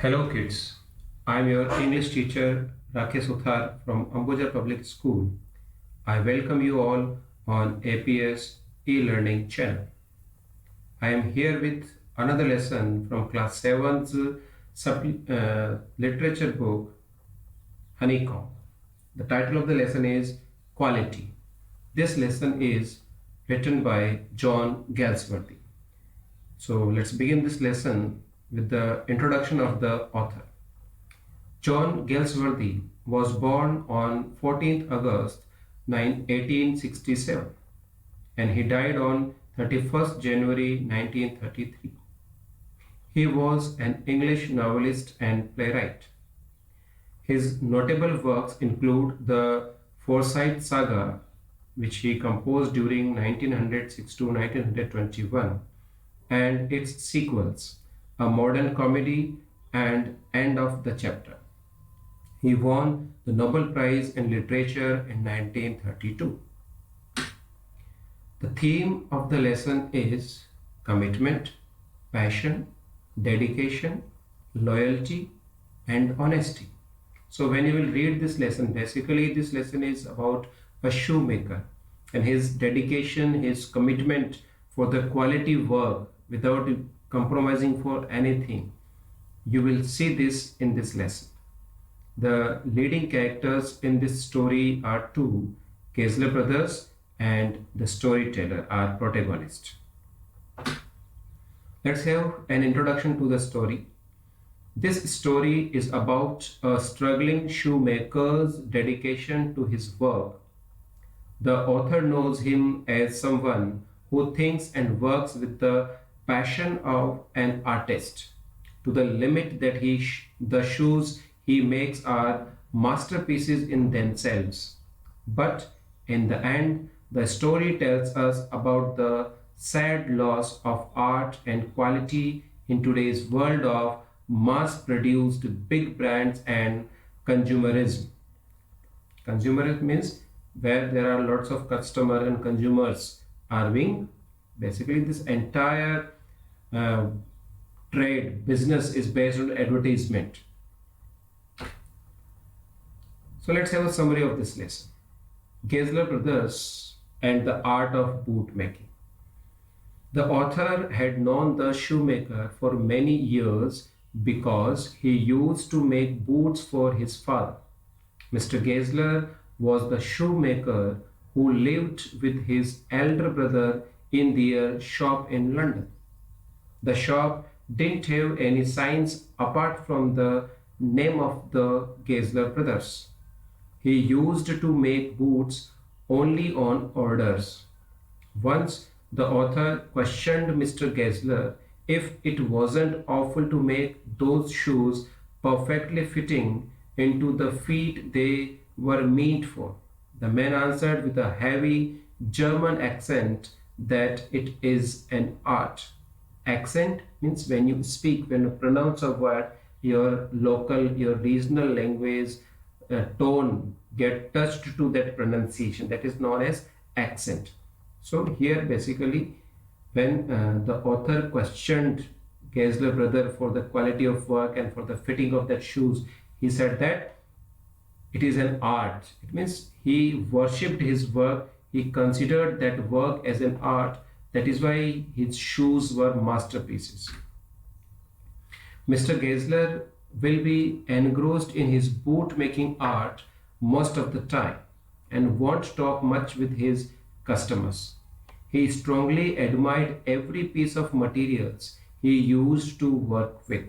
Hello kids, I'm your English teacher Rakesh Uthar from Ambuja Public School. I welcome you all on APS e-learning channel. I am here with another lesson from class 7's literature book Honeycomb. The title of the lesson is Quality. This lesson is written by John Galsworthy. So let's begin this lesson with the introduction of the author. John Galsworthy was born on 14th August 1867 and he died on 31st January 1933. He was an English novelist and playwright. His notable works include the Forsyte Saga, which he composed during 1906 to 1921, and its sequels, A Modern Comedy and End of the Chapter. He won the Nobel Prize in Literature in 1932. The theme of the lesson is commitment, passion, dedication, loyalty, and honesty. So when you will read this lesson, basically this lesson is about a shoemaker and his dedication, his commitment for the quality work without compromising for anything. You will see this in this lesson. The leading characters in this story are two Geisler brothers, and the storyteller, our protagonist. Let's have an introduction to the story. This story is about a struggling shoemaker's dedication to his work. The author knows him as someone who thinks and works with the passion of an artist to the limit that the shoes he makes are masterpieces in themselves. But in the end, the story tells us about the sad loss of art and quality in today's world of mass-produced big brands and consumerism. Consumerism means where there are lots of customer and consumers are being, basically this entire trade business is based on advertisement. So let's have a summary of this lesson. Geisler brothers and the art of boot making. The author had known the shoemaker for many years because he used to make boots for his father. Mr. Geisler was the shoemaker who lived with his elder brother in their shop in London. The shop didn't have any signs apart from the name of the Geisler brothers. He used to make boots only on orders. Once the author questioned Mr. Geisler if it wasn't awful to make those shoes perfectly fitting into the feet they were meant for. The man answered with a heavy German accent that it is an art. Accent means when you speak, when you pronounce a word, your local, your regional language tone get touched to that pronunciation, that is known as accent. So here basically when the author questioned Geisler brother for the quality of work and for the fitting of that shoes, he said that it is an art. It means he worshipped his work, he considered that work as an art. That is why his shoes were masterpieces. Mr. Geisler will be engrossed in his boot making art most of the time and won't talk much with his customers. He strongly admired every piece of materials he used to work with.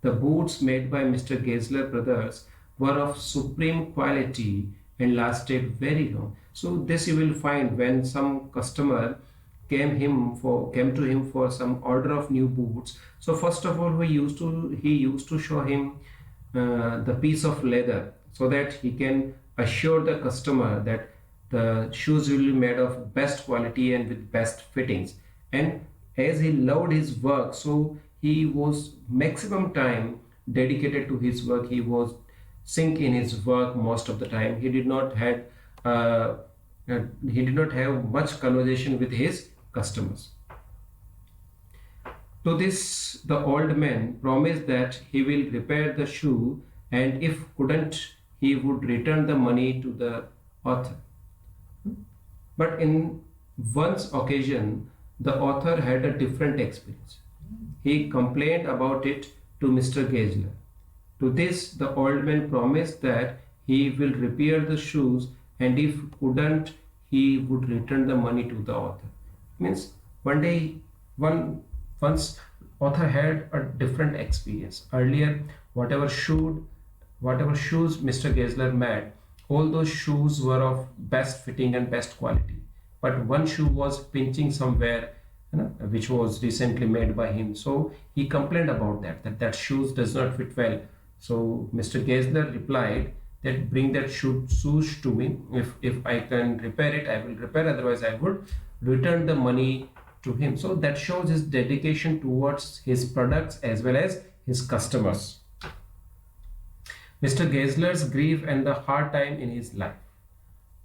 The boots made by Mr. Geisler brothers were of supreme quality and lasted very long. So this you will find when some customer came to him for some order of new boots. So first of all, he used to show him the piece of leather so that he can assure the customer that the shoes will be made of best quality and with best fittings. And as he loved his work, so he was maximum time dedicated to his work. He was sink in his work most of the time. He did not have much conversation with his customers. To this, the old man promised that he will repair the shoe, and if couldn't, he would return the money to the author. But in once occasion, the author had a different experience. He complained about it to Mr. Gessler. To this, the old man promised that he will repair the shoes, and if couldn't, he would return the money to the author. Means one day, one once author had a different experience. Earlier, whatever shoe, whatever shoes Mr. Gessler made, all those shoes were of best fitting and best quality. But one shoe was pinching somewhere, which was recently made by him. So he complained about that shoes does not fit well. So Mr. Gessler replied that bring that shoes to me. If I can repair it, I will repair. Otherwise, I would return the money to him. So that shows his dedication towards his products as well as his customers. Mr. Gessler's grief and the hard time in his life.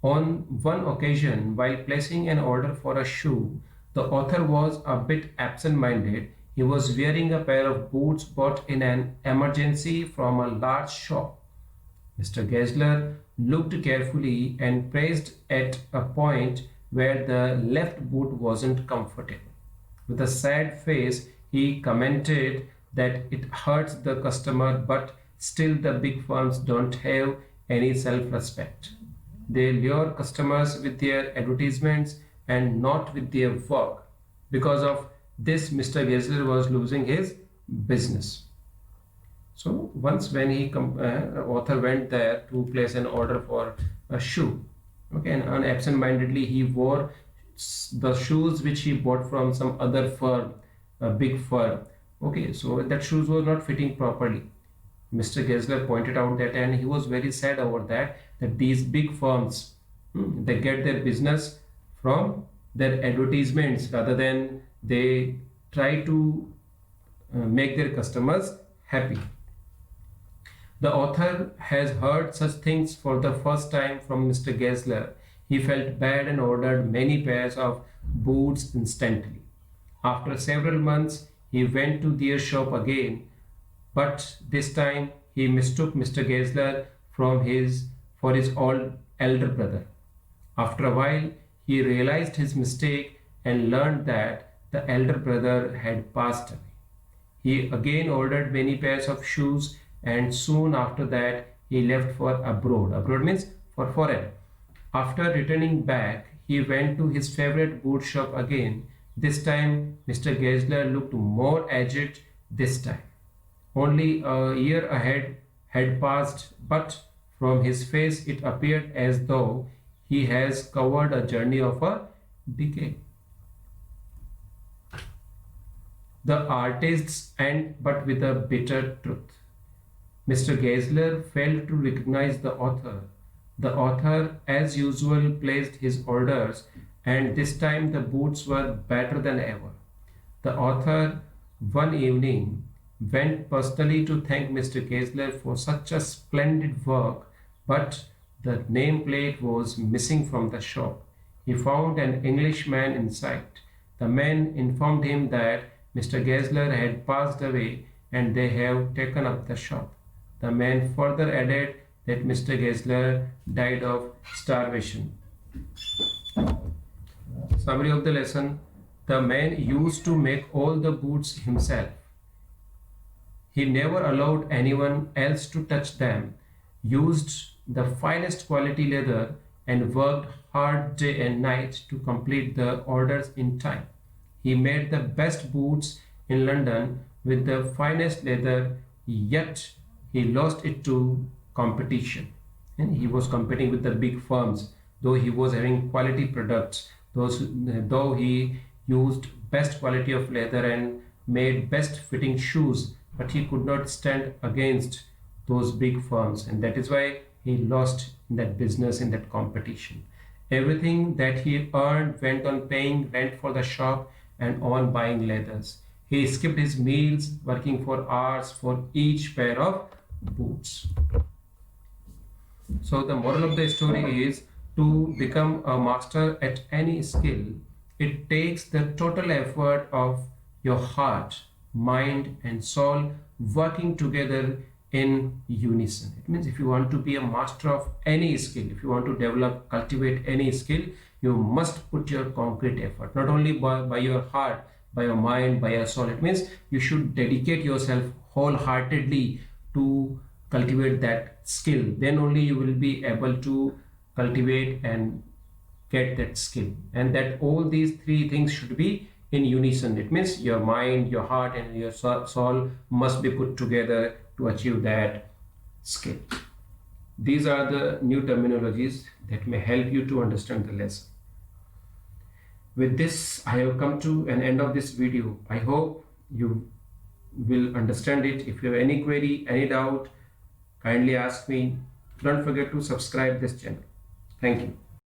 On one occasion, while placing an order for a shoe, the author was a bit absent minded. He was wearing a pair of boots bought in an emergency from a large shop. Mr. Gessler looked carefully and pressed at a point where the left boot wasn't comfortable. With a sad face, he commented that it hurts the customer, but still the big firms don't have any self-respect. They lure customers with their advertisements and not with their work. Because of this, Mr. Gessler was losing his business. So once when author went there to place an order for a shoe, okay, and absent-mindedly he wore the shoes which he bought from some other firm, a big firm. Okay, so that shoes was not fitting properly. Mr. Gessler pointed out that, and he was very sad over that these big firms, they get their business from their advertisements rather than they try to make their customers happy. The author has heard such things for the first time from Mr. Gessler. He felt bad and ordered many pairs of boots instantly. After several months, he went to their shop again, but this time he mistook Mr. Gessler for his old elder brother. After a while, he realized his mistake and learned that the elder brother had passed away. He again ordered many pairs of shoes, and soon after that he left for abroad. Abroad means for foreign. After returning back, he went to his favorite boot shop again. This time, Mr. Gessler looked more aged this time. Only a year ahead had passed, but from his face it appeared as though he has covered a journey of a decade. The artists end but with a bitter truth. Mr. Gessler failed to recognize the author. The author, as usual, placed his orders, and this time the boots were better than ever. The author, one evening, went personally to thank Mr. Gessler for such a splendid work, but the nameplate was missing from the shop. He found an Englishman inside. The man informed him that Mr. Gessler had passed away and they have taken up the shop. The man further added that Mr. Gessler died of starvation. Summary of the lesson. The man used to make all the boots himself. He never allowed anyone else to touch them, used the finest quality leather, and worked hard day and night to complete the orders in time. He made the best boots in London with the finest leather, yet he lost it to competition. And he was competing with the big firms, though he was having quality products, though he used best quality of leather and made best fitting shoes, but he could not stand against those big firms, and that is why he lost in that business, in that competition. Everything that he earned went on paying rent for the shop and on buying leathers. He skipped his meals, working for hours for each pair of boots. So the moral of the story is, to become a master at any skill, it takes the total effort of your heart mind, and soul working together in unison. It means if you want to be a master of any skill, if you want to develop, cultivate any skill, you must put your concrete effort, not only by your heart, by your mind, by your soul. It means you should dedicate yourself wholeheartedly to cultivate that skill. Then only you will be able to cultivate and get that skill. And that all these three things should be in unison. It means your mind, your heart, and your soul must be put together to achieve that skill. These are the new terminologies that may help you to understand the lesson. With this, I have come to an end of this video. I hope you will understand it. If you have any query, any doubt, kindly ask me. Don't forget to subscribe this channel. Thank you.